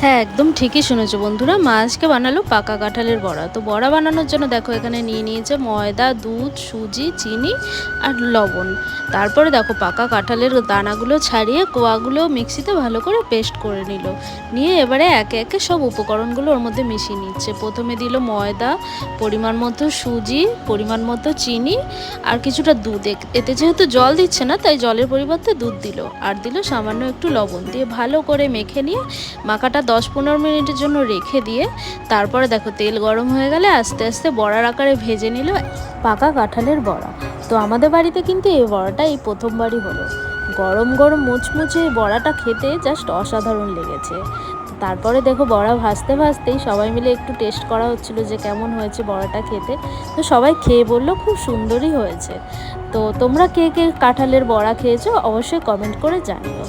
হ্যাঁ, একদম ঠিকই শুনেছো বন্ধুরা, মা আজকে বানালো পাকা কাঁঠালের বড়া। তো বড়া বানানোর জন্য দেখো এখানে নিয়ে নিয়েছে ময়দা, দুধ, সুজি, চিনি আর লবণ। তারপরে দেখো পাকা কাঁঠালের দানাগুলো ছাড়িয়ে কোয়াগুলো মিক্সিতে ভালো করে পেস্ট করে নিয়ে এবারে একে একে সব উপকরণগুলো ওর মধ্যে মিশিয়ে নিচ্ছে। প্রথমে দিল ময়দা, পরিমাণ মতো সুজি, পরিমাণ মতো চিনি আর কিছুটা দুধ। এতে যেহেতু জল দিচ্ছে না তাই জলের পরিবর্তে দুধ দিল, আর দিল সামান্য একটু লবণ দিয়ে ভালো করে মেখে নিয়ে মাখাটা 10-15 মিনিটের জন্য রেখে দিয়ে তারপরে দেখো তেল গরম হয়ে গেলে আস্তে আস্তে বড়ার আকারে ভেজে নিল পাকা কাঁঠালের বড়া। তো আমাদের বাড়িতে কিন্তু এই বড়াটা এই প্রথমবারই হলো। গরম গরম মুচমুচে বড়াটা খেতে জাস্ট অসাধারণ লেগেছে। তারপরে দেখো বড়া ভাজতে ভাজতেই সবাই মিলে একটু টেস্ট করা হচ্ছিল যে কেমন হয়েছে বড়াটা খেতে। তো সবাই খেয়ে বললো খুব সুন্দরই হয়েছে। তো তোমরা কে কে কাঁঠালের বড়া খেয়েছো অবশ্যই কমেন্ট করে জানিও।